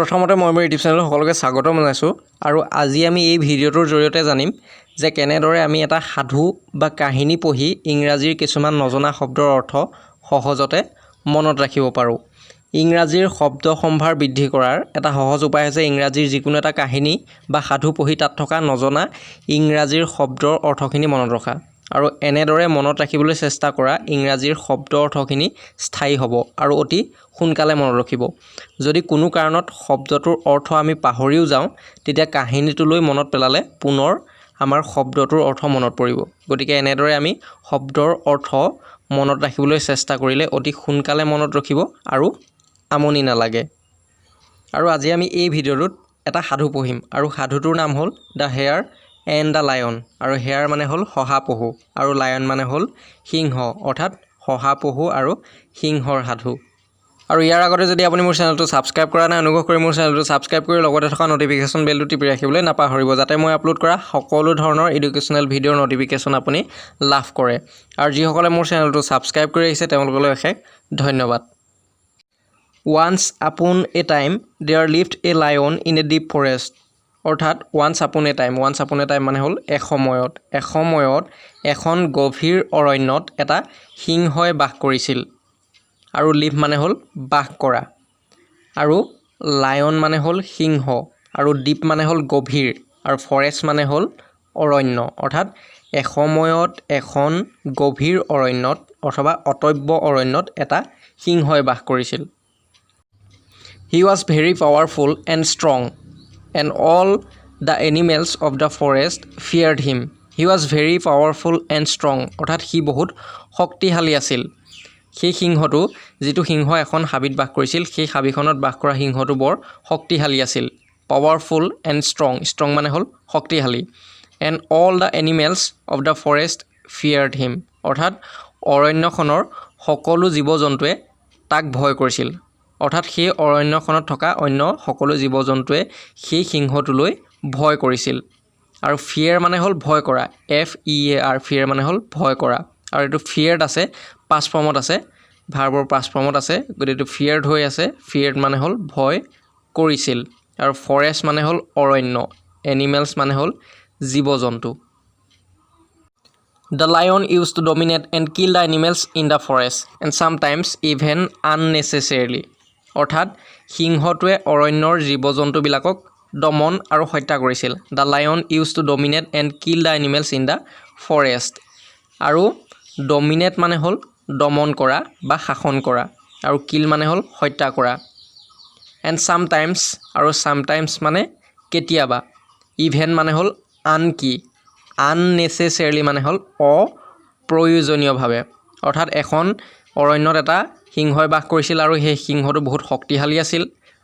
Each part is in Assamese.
প্ৰথমতে মই মোৰ ইউটিউব চেনেল সকলোকে স্বাগতম জনাইছোঁ আৰু আজি আমি এই ভিডিঅ'টোৰ জৰিয়তে জানিম যে কেনেদৰে আমি এটা সাধু বা কাহিনী পঢ়ি ইংৰাজীৰ কিছুমান নজনা শব্দৰ অৰ্থ সহজতে মনত ৰাখিব পাৰোঁ। ইংৰাজীৰ শব্দ সম্ভাৰ বৃদ্ধি কৰাৰ এটা সহজ উপায় হৈছে ইংৰাজীৰ যিকোনো এটা কাহিনী বা সাধু পঢ়ি তাত থকা নজনা ইংৰাজীৰ শব্দৰ অৰ্থখিনি মনত ৰখা। আৰু এনেদৰে মনত ৰাখিবলৈ চেষ্টা কৰা ইংৰাজীৰ শব্দ অৰ্থখিনি স্থায়ী হ'ব আৰু অতি সোনকালে মনত ৰাখিব। যদি কোনো কাৰণত শব্দটোৰ অৰ্থ আমি পাহৰিও যাওঁ তেতিয়া কাহিনীটোলৈ মনত পেলালে পুনৰ আমাৰ শব্দটোৰ অৰ্থ মনত পৰিব। গতিকে এনেদৰে আমি শব্দৰ অৰ্থ মনত ৰাখিবলৈ চেষ্টা কৰিলে অতি সোনকালে মনত ৰাখিব আৰু আমনি নালাগে। আৰু আজি আমি এই ভিডিঅ'টোত এটা সাধু পঢ়িম আৰু সাধুটোৰ নাম হ'ল the hair and the lion. আৰু হেয়াৰ মানে হ'ল শহাপহু আৰু লায়ন মানে হ'ল সিংহ, অৰ্থাৎ শহাপহু আৰু সিংহৰ সাধু। আৰু ইয়াৰ আগতে যদি আপুনি মোৰ চেনেলটো ছাবস্ক্ৰাইব কৰা নাই অনুগ্ৰহ কৰি মোৰ চেনেলটো ছাবস্ক্ৰাইব কৰি লগতে থকা নটিফিকেশ্যন বেলটো টিপি ৰাখিবলৈ নাপাহৰিব যাতে মই আপলোড কৰা সকলো ধৰণৰ এডুকেশ্যনেল ভিডিঅ'ৰ নটিফিকেশ্যন আপুনি লাভ কৰে। আৰু যিসকলে মোৰ চেনেলটো ছাবস্ক্ৰাইব কৰি আহিছে তেওঁলোকলৈ অশেষ ধন্যবাদ। Once upon a time there lived a lion in a deep forest. অৰ্থাৎ once upon a time মানে হ'ল এসময়ত এখন গভীৰ অৰণ্যত এটা সিংহই বাস কৰিছিল। আৰু লিভ মানে হ'ল বাস কৰা, আৰু লায়ন মানে হ'ল সিংহ, আৰু ডিপ মানে হ'ল গভীৰ, আৰু ফৰেষ্ট মানে হ'ল অৰণ্য। অৰ্থাৎ এসময়ত এখন গভীৰ অৰণ্যত অথবা অটব্য অৰণ্যত এটা সিংহই বাস কৰিছিল। He was very powerful and strong, and all the animals of the forest feared him. He was very powerful and strong. অৰ্থাৎ সি বহুত শক্তিশালী আছিল। সেই সিংহটো, যিটো সিংহ এখন হাবিত বাস কৰিছিল, সেই হাবিখনত বাস কৰা সিংহটো বৰ শক্তিশালী আছিল। পাৱাৰফুল এণ্ড ষ্ট্ৰং মানে হ'ল শক্তিশালী। And all the animals of the forest feared him. অৰ্থাৎ অৰণ্যখনৰ সকলো জীৱ জন্তুৱে তাক ভয় কৰিছিল। অৰ্থাৎ সেই অৰণ্যখনত থকা অন্য সকলো জীৱ জন্তুৱে সেই সিংহটোলৈ ভয় কৰিছিল। আৰু ফিয়েৰ মানে হ'ল ভয় কৰা, FEAR, ফিয়েৰ মানে হ'ল ভয় কৰা। আৰু এইটো ফিয়েৰ্ড আছে, পাষ্ট ফৰ্মত আছে, ভাৰ্বৰ পাষ্ট ফৰ্মত আছে, গতিকে এইটো ফিয়েৰ্ড হৈ আছে। ফিয়েৰ্ড মানে হ'ল ভয় কৰিছিল। আৰু ফৰেষ্ট মানে হ'ল অৰণ্য, এনিমেলছ মানে হ'ল জীৱ জন্তু। The lion used to dominate and kill the animals in the forest and sometimes even unnecessarily. অৰ্থাৎ সিংহটোৱে অৰণ্যৰ জীৱ জন্তুবিলাকক দমন আৰু হত্যা কৰিছিল। The lion use to dominate and kill the animals in the forest. আৰু ডমিনেট মানে হ'ল দমন কৰা বা শাসন কৰা, আৰু কিল মানে হ'ল হত্যা কৰা। এণ্ড ছামটাইমছ, আৰু ছামটাইমছ মানে কেতিয়াবা। ইভেন মানে হ'ল আনকি। আননেচেচেৰিলি মানে হ'ল অপ্ৰয়োজনীয়ভাৱে। অৰ্থাৎ এখন অৰণ্যত এটা সিংহই বাস কৰিছিল আৰু সেই সিংহটো বহুত শক্তিশালী আছিল,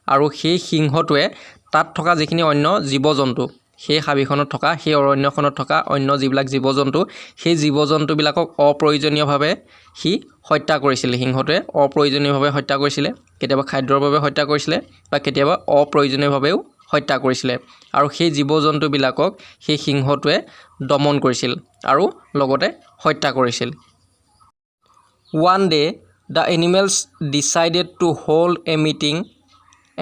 আৰু সেই সিংহটোৱে তাত থকা যিখিনি অন্য জীৱ জন্তু, সেই হাবিখনত থকা, সেই অৰণ্যখনত থকা অন্য যিবিলাক জীৱ জন্তু, সেই জীৱ জন্তুবিলাকক অপ্ৰয়োজনীয়ভাৱে সি হত্যা কৰিছিল। সিংহটোৱে অপ্ৰয়োজনীয়ভাৱে হত্যা কৰিছিলে, কেতিয়াবা খাদ্যৰ বাবে হত্যা কৰিছিলে বা কেতিয়াবা অপ্ৰয়োজনীয়ভাৱেও হত্যা কৰিছিলে। আৰু সেই জীৱ জন্তুবিলাকক সেই সিংহটোৱে দমন কৰিছিল আৰু লগতে হত্যা কৰিছিল। One day, the animals decided to hold a meeting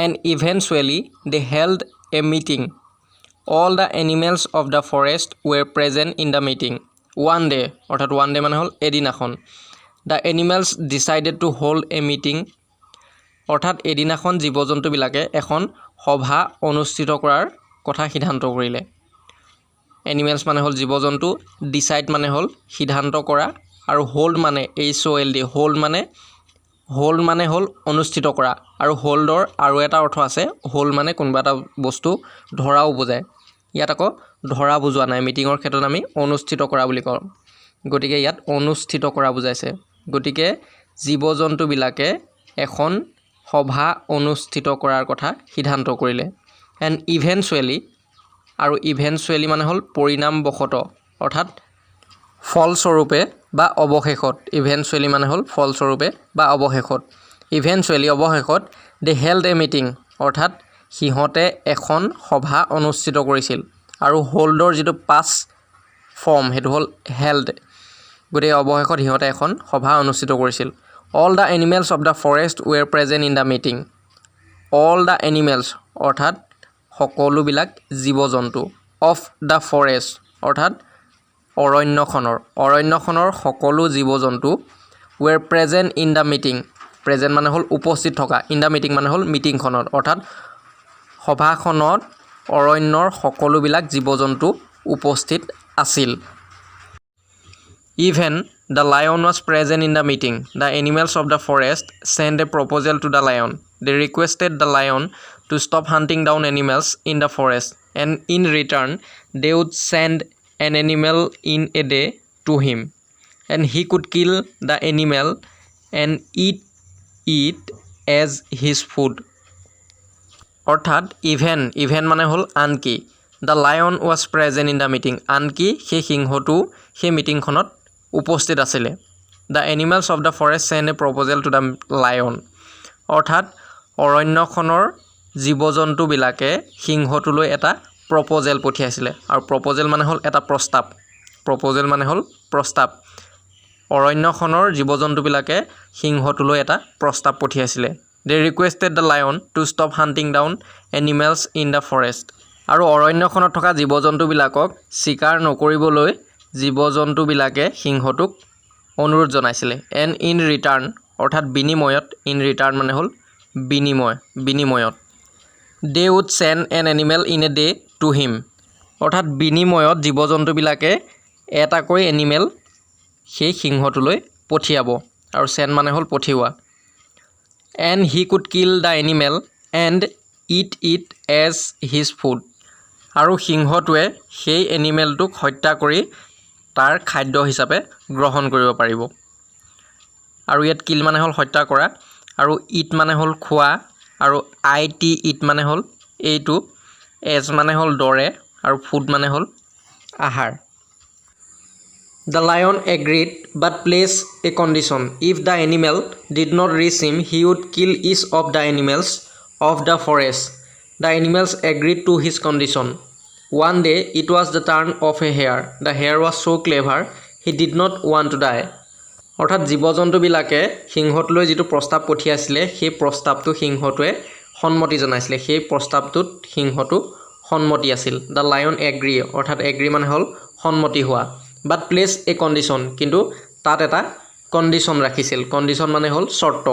and eventually they held a meeting. All the animals of the forest were present in the meeting. One day, অৰ্থাৎ one day মানে হ'ল এদিনাখন। The animals decided to hold a meeting. অৰ্থাৎ এদিনাখন জীৱ জন্তুবিলাকে এখন সভা অনুষ্ঠিত কৰাৰ কথা সিদ্ধান্ত কৰিলে। এনিমেলছ মানে হ'ল জীৱ জন্তু, ডিচাইড মানে হ'ল সিদ্ধান্ত কৰা, আৰু হোল্ড মানে HOLD, হোল্ড মানে হ'ল অনুষ্ঠিত কৰা। আৰু হোল্ডৰ আৰু এটা অৰ্থ আছে, হোল্ড মানে কোনোবা এটা বস্তু ধৰাও বুজায়। ইয়াত আকৌ ধৰা বুজোৱা নাই, মিটিঙৰ ক্ষেত্ৰত আমি অনুষ্ঠিত কৰা বুলি কওঁ, গতিকে ইয়াত অনুষ্ঠিত কৰা বুজাইছে। গতিকে জীৱ জন্তুবিলাকে এখন সভা অনুষ্ঠিত কৰাৰ কথা সিদ্ধান্ত কৰিলে। এণ্ড ইভেনচুৱেলি, আৰু ইভেনচুৱেলি মানে হ'ল পৰিণামবশতঃ, অৰ্থাৎ ফলস্বৰূপে বা অৱশেষত। ইভেনচুৱেলি মানে হ'ল ফলস্বৰূপে বা অৱশেষত। ইভেনচুৱেলি অৱশেষত দে হেল্ড এ মিটিং, অৰ্থাৎ সিহঁতে এখন সভা অনুষ্ঠিত কৰিছিল। আৰু হোল্ডৰ যিটো পাষ্ট ফৰ্ম সেইটো হ'ল হেল্ড, গতিকে অৱশেষত সিহঁতে এখন সভা অনুষ্ঠিত কৰিছিল। All the animals of the forest were present in the meeting. All the animals, অৰ্থাৎ সকলোবিলাক জীৱ জন্তু অফ দ্য ফৰেষ্ট অৰ্থাৎ অৰণ্যখনৰ সকলো জীৱ জন্তু were present in the meeting present মানে হ'ল উপস্থিত থকা ইন দ্য মিটিং মানে হ'ল মিটিংখনত অৰ্থাৎ সভাখনত অৰণ্যৰ সকলোবিলাক জীৱ জন্তু উপস্থিত আছিল even the lion was present in the meeting the animals of the forest sent a proposal to the lion they requested the lion to stop hunting down animals in the forest and in return they would send an animal in a day to him and he could kill the animal and eat it as his food অৰ্থাৎ ইভেন মানে হ'ল আনকি the lion was present in the meeting আনকি সেই সিংহটো সেই মিটিংখনত উপস্থিত আছিলে the animals of the forest sent a proposal to the lion অৰ্থাৎ অৰণ্যখনৰ জীৱ জন্তুবিলাকে সিংহটোলৈ এটা প্ৰপ'জেল পঠিয়াইছিলে আৰু প্ৰপ'জেল মানে হ'ল এটা প্ৰস্তাৱ অৰণ্যখনৰ জীৱ জন্তুবিলাকে সিংহটোলৈ এটা প্ৰস্তাৱ পঠিয়াইছিলে they requested the lion to stop hunting down animals in the forest আৰু অৰণ্যখনত থকা জীৱ জন্তুবিলাকক চিকাৰ নকৰিবলৈ জীৱ জন্তুবিলাকে সিংহটোক অনুৰোধ জনাইছিলে এণ্ড ইন ৰিটাৰ্ণ অৰ্থাৎ বিনিময়ত মানে হ'ল বিনিময়ত they would send an animal in a day to him অৰ্থাৎ বিনিময়ত জীৱ জন্তুবিলাকে এটাকৈ এনিমেল সেই সিংহটোলৈ পঠিয়াব আৰু চেণ্ড মানে হ'ল পঠিওৱা and he could kill the animal and eat as his food আৰু সিংহটোৱে সেই এনিমেলটোক হত্যা কৰি তাৰ খাদ্য হিচাপে গ্ৰহণ কৰিব পাৰিব আৰু ইয়াত কিল মানে হ'ল হত্যা কৰা আৰু ইট মানে হ'ল খোৱা আৰু ইট মানে হ'ল এইটো এজ মানে হ'ল দৰে আৰু ফুড মানে হ'ল আহাৰ the lion agreed but placed a condition if the animal did not reach him he would kill each of the animals of the forest the animals agreed to his condition one day it was the turn of a hare the hare was so' clever he did not want to die অৰ্থাৎ জীৱ জন্তুবিলাকে সিংহটোলৈ যিটো প্ৰস্তাৱ পঠিয়াইছিলে সেই প্ৰস্তাৱটো সিংহটোৱে সন্মতি জনাইছিলে সেই প্ৰস্তাৱটোত সিংহটো সন্মতি আছিল দ্য লায়ন এগ্ৰি অৰ্থাৎ এগ্ৰি মানে হ'ল সন্মতি হোৱা বাট প্লেচ এ কণ্ডিশ্যন কিন্তু তাত এটা কণ্ডিশ্যন ৰাখিছিল কণ্ডিশ্যন মানে হ'ল চৰ্ত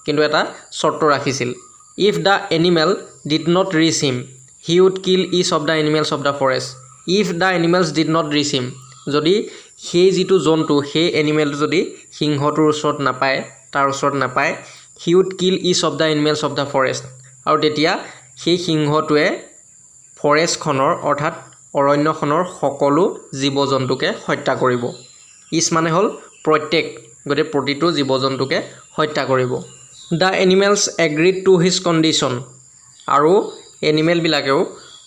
কিন্তু এটা চৰ্ত ৰাখিছিল if the animal did not reach him he would kill each of the animals of the forest if the animals did not reach him যদি সেই যিটো জন্তু সেই এনিমেলটো যদি সিংহটোৰ ওচৰত নাপায় he would kill each of the animals of the forest আৰু তেতিয়া সেই সিংহটোৱে ফৰেষ্টখনৰ অৰ্থাৎ অৰণ্যখনৰ সকলো জীৱ জন্তুকে হত্যা কৰিব ইচ মানে হ'ল প্ৰত্যেক গতিকে প্ৰতিটো জীৱ জন্তুকে হত্যা কৰিব the animals agreed to his condition আৰু এনিমেলবিলাকেও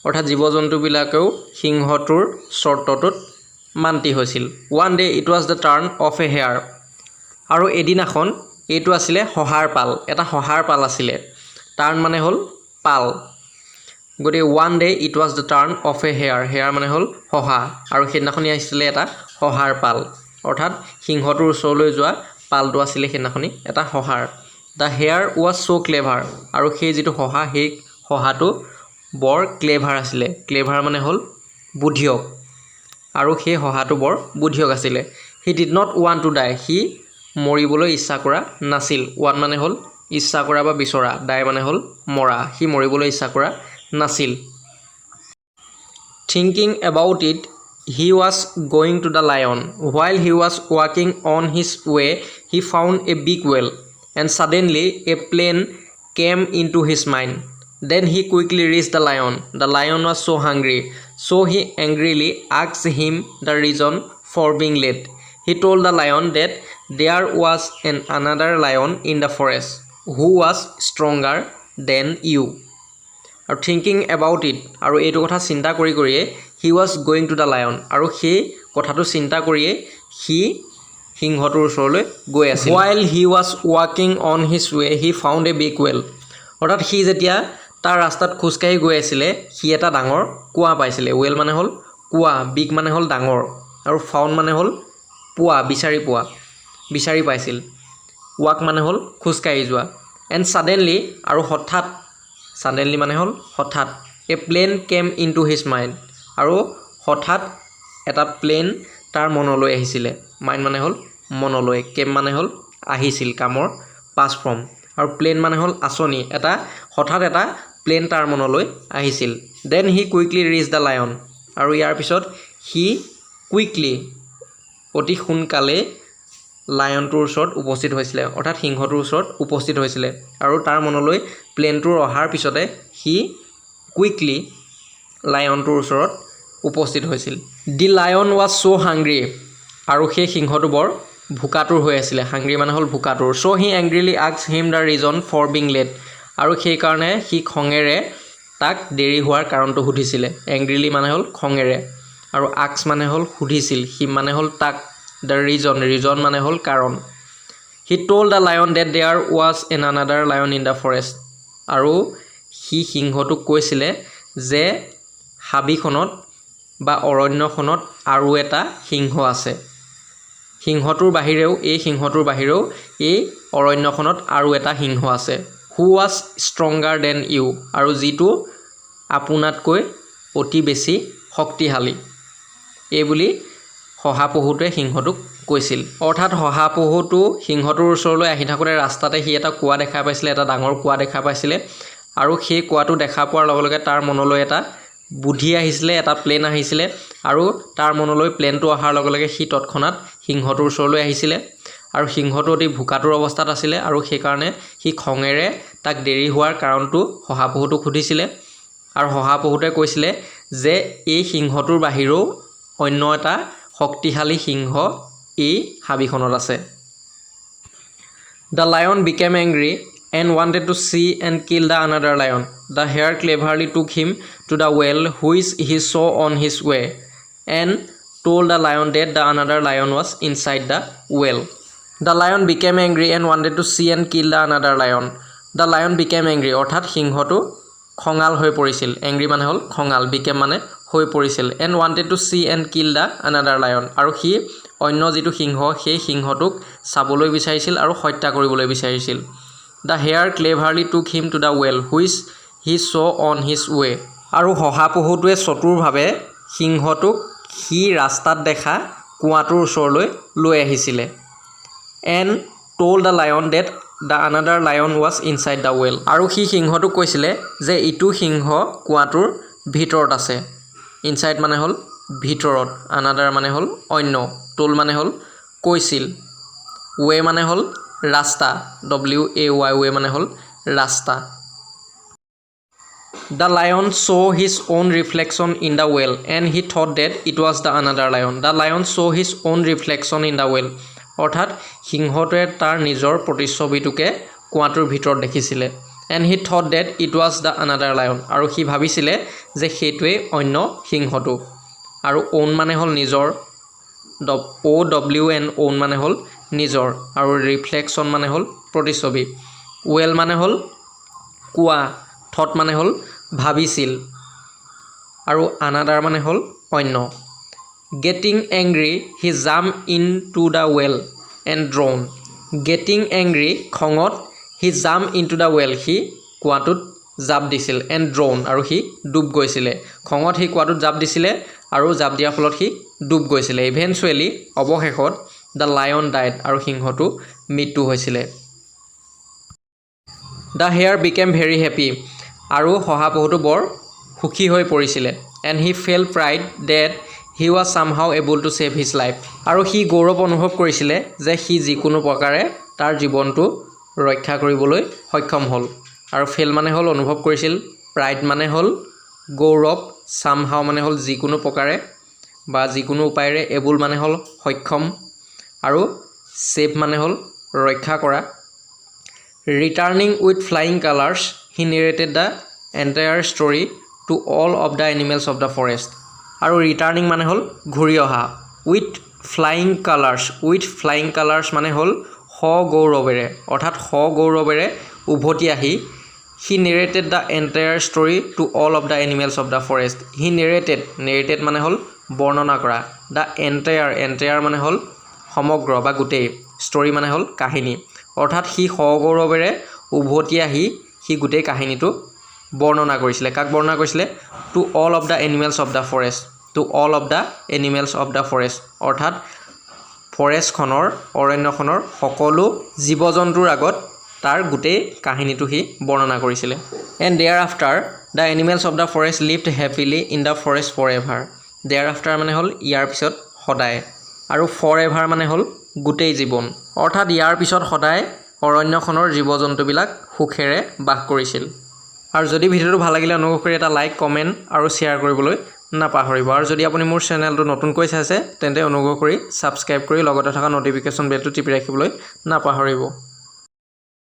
অৰ্থাৎ জীৱ জন্তুবিলাকেও সিংহটোৰ চৰ্তটোত মান্তি হৈছিল one day it was the turn of a hare আৰু এদিনাখন এইটো আছিলে সহাৰ পাল এটা সহাৰ পাল আছিলে টাৰ্ণ মানে হ'ল পাল গতিকে one day it was the turn of a hair মানে হ'ল সহা আৰু সেইদিনাখনি আহিছিলে এটা সহাৰ পাল অৰ্থাৎ সিংহটোৰ ওচৰলৈ যোৱা পালটো আছিলে সেইদিনাখনি এটা সহাৰ দ্য হেয়াৰ ৱাজ ছ' ক্লেভাৰ আৰু সেই যিটো সহা সেই সহাটো বৰ ক্লেভাৰ আছিলে ক্লেভাৰ মানে হ'ল বুদ্ধিয়ক আৰু সেই সহাটো বৰ বুদ্ধিয়ক আছিলে he did not want to die সি মৰিবলৈ ইচ্ছা কৰা নাছিল ৱান মানে হ'ল ইচ্ছা কৰা বা বিচৰা ডাই মানে হ'ল মৰা সি মৰিবলৈ ইচ্ছা কৰা নাছিল thinking about it he was going to the lion while he was walking on his way he found a big well and suddenly a plan came into his mind then he quickly reached the lion was so hungry so he angrily asked him the reason for being late he told the lion that there was another lion in the forest who was stronger than you আৰু থিংকিং এবাউট ইট আৰু এইটো কথা চিন্তা কৰিয়ে he was going to the lion আৰু সেই কথাটো চিন্তা কৰিয়ে সি সিংহটোৰ ওচৰলৈ গৈ আছিল while he was walking on his way he found a big well অৰ্থাৎ সি যেতিয়া তাৰ ৰাস্তাত খোজকাঢ়ি গৈ আছিলে সি এটা ডাঙৰ কুঁৱা পাইছিলে ৱেল মানে হ'ল কুঁৱা বিগ মানে হ'ল ডাঙৰ আৰু ফাউণ্ড মানে হ'ল পোৱা বিচাৰি পাইছিল ৱাক মানে হ'ল খোজকাঢ়ি যোৱা এণ্ড ছাডেনলি আৰু হঠাৎ suddenly মানে হ'ল হঠাৎ a plane came into his mind আৰু হঠাৎ এটা প্লেন তাৰ মনলৈ আহিছিলে মাইণ্ড মানে হ'ল মনলৈ কেম মানে হ'ল আহিছিল কামৰ past form আৰু প্লেন মানে হ'ল আঁচনি এটা হঠাৎ এটা প্লেন তাৰ মনলৈ আহিছিল then he quickly reached the lion আৰু ইয়াৰ পিছত he quickly অতি সোনকালে লায়নটোৰ ওচৰত উপস্থিত হৈছিলে অৰ্থাৎ সিংহটোৰ ওচৰত উপস্থিত হৈছিলে আৰু তাৰ মনলৈ প্লেনটোৰ অহাৰ পিছতে he quickly লায়নটোৰ ওচৰত উপস্থিত হৈছিল the lion was so hungry আৰু সেই সিংহটো বৰ ভুকাতুৰ হৈ আছিল হাংগ্ৰি মানে হ'ল ভুকাতুৰ so he angrily asked him the reason for being late আৰু সেই কাৰণে he খঙেৰে তাক দেৰি হোৱাৰ কাৰণটো সুধিছিলে angrily মানে হ'ল খঙেৰে আৰু ask মানে হ'ল সুধিছিল him মানে হ'ল তাক the reason মানে হ'ল কাৰণ he told the lion that there was another lion in the forest আৰু he সিংহটোক কৈছিলে যে হাবিখনত বা অৰণ্যখনত আৰু এটা সিংহ আছে সিংহটোৰ বাহিৰেও এই অৰণ্যখনত আৰু এটা সিংহ আছে who was stronger than you আৰু যিটো আপোনাতকৈ অতি বেছি শক্তিশালী এই বুলি শহাপহুটোৱে সিংহটোক কৈছিল অৰ্থাৎ শহাপহুটো সিংহটোৰ ওচৰলৈ আহি থাকোঁতে ৰাস্তাতে সি এটা কুৱা দেখা পাইছিলে এটা ডাঙৰ কুৱা দেখা পাইছিলে আৰু সেই কুৱাটো দেখা পোৱাৰ লগে লগে তাৰ মনলৈ এটা বুদ্ধি আহিছিলে এটা প্লেন আহিছিলে আৰু তাৰ মনলৈ প্লেনটো অহাৰ লগে লগে সি তৎক্ষণাত সিংহটোৰ ওচৰলৈ আহিছিলে আৰু সিংহটো অতি ভুকাতুৰ অৱস্থাত আছিলে আৰু সেই কাৰণে সি খঙেৰে তাক দেৰি হোৱাৰ কাৰণটো শহাপহুটোক সুধিছিলে আৰু শহাপহুটোৱে কৈছিলে যে এই সিংহটোৰ বাহিৰেও অন্য এটা শক্তিশালী সিংহ এই হাবিখনত আছে The lion became angry and wanted to see and kill the another lion. The hare cleverly took him to the well which he saw on his way and told the lion that the another lion was inside the well. The lion became angry and wanted to see and kill the another lion. The lion became angry অৰ্থাৎ সিংহটো খঙাল হৈ পৰিছিল angry মানে হ'ল খঙাল became মানে হৈ পৰিছিল and wanted to see and kill the another lion আৰু সি অন্য যিটো সিংহ সেই সিংহটোক চাবলৈ বিচাৰিছিল আৰু হত্যা কৰিবলৈ বিচাৰিছিল The hare cleverly took him to the well which he saw on his way আৰু শহাপহুটোৱে চতুৰভাৱে সিংহটোক সি ৰাস্তাত দেখা কুৱাটোৰ ওচৰলৈ লৈ আহিছিলে and told the lion that the another lion was inside the well আৰু সি সিংহটোক কৈছিলে যে ইটো সিংহ কুৱাটোৰ ভিতৰত আছে inside মানে হ'ল ভিতৰত another মানে হ'ল অন্য told মানে হ'ল কৈছিল way মানে হ'ল ৰাস্তা way মানে হ'ল ৰাস্তা The lion saw his own reflection in the well and he thought that it was the another lion The lion saw his own reflection in the well অৰ্থাৎ সিংহটোৱে তাৰ নিজৰ প্ৰতিচ্ছবিটোকে কুৱাটোৰ ভিতৰত দেখিছিলে and he thought that it was the another lion আৰু সি ভাবিছিলে যে সেইটোৱে অন্য সিংহটো আৰু own মানে হ'ল নিজৰ own মানে হ'ল নিজৰ আৰু ৰিফ্লেকশ্যন মানে হ'ল প্ৰতিচ্ছবি well মানে হ'ল কুৱা thought মানে হ'ল ভাবিছিল আৰু another মানে হ'ল অন্য Getting angry he jumped into the well and drowned Getting angry খঙত he jumped into the well he কুৱাটোত জাপ দিছিল and drowned আৰু সি ডুব গৈছিলে খঙত সি কুৱাটোত জাপ দিছিলে আৰু জাপ দিয়াৰ ফলত সি ডুব গৈছিলে eventually অৱশেষত the lion died আৰু সিংহটো মৃত্যু হৈছিলে The hare became very happy আৰু শহাপহুটো বৰ সুখী হৈ পৰিছিলে and he felt pride that he was somehow able to save his life আৰু সি গৌৰৱ অনুভৱ কৰিছিলে যে সি যিকোনো প্ৰকাৰে তাৰ জীৱনটো ৰক্ষা কৰিবলৈ সক্ষম হ'ল আৰু ফেল মানে হ'ল অনুভৱ কৰিছিল প্ৰাইড মানে হ'ল গৌৰৱ somehow মানে হ'ল যিকোনো প্ৰকাৰে বা যিকোনো উপায়েৰে এবল মানে হ'ল সক্ষম আৰু সেভ মানে হ'ল ৰক্ষা কৰা Returning with flying colors he narrated the entire story to all of the animals of the forest আৰু ৰিটাৰ্নিং মানে হ'ল ঘূৰি অহা with flying colors মানে হ'ল সগৌৰৱেৰে অৰ্থাৎ সগৌৰৱেৰে উভতি আহি he narrated the entire story to all of the animals of the forest he narrated মানে হ'ল বৰ্ণনা কৰা the entire মানে হ'ল সমগ্ৰ বা গোটেই story মানে হ'ল কাহিনী অৰ্থাৎ সি সগৌৰৱেৰে উভতি আহি সি গোটেই কাহিনীটো বৰ্ণনা কৰিছিলে কাক বৰ্ণনা কৰিছিলে to all of the animals of the forest to all of the animals of the forest অৰ্থাৎ ফৰেষ্টখনৰ অৰণ্যখনৰ সকলো জীৱ জন্তুৰ আগত তাৰ গোটেই কাহিনীটো সি বৰ্ণনা কৰিছিলে and thereafter the animals of the forest lived happily in the forest forever thereafter মানে হ'ল ইয়াৰ পিছত সদায় আৰু ফৰ এভাৰ মানে হ'ল গোটেই জীৱন অৰ্থাৎ ইয়াৰ পিছত সদায় অৰণ্যখনৰ জীৱ জন্তুবিলাক সুখেৰে বাস কৰিছিল আৰু যদি ভিডিঅ'টো ভাল লাগিলে অনুগ্ৰহ কৰি এটা লাইক কমেণ্ট আৰু শ্বেয়াৰ কৰিবলৈ নাপাহৰিব আৰু যদি আপুনি মোৰ চেনেলটো নতুনকৈ চাইছে তেন্তে অনুগ্ৰহ কৰি ছাবস্ক্ৰাইব কৰি লগতে থকা ন'টিফিকেশ্যন বেলটো টিপি ৰাখিবলৈ নাপাহৰিব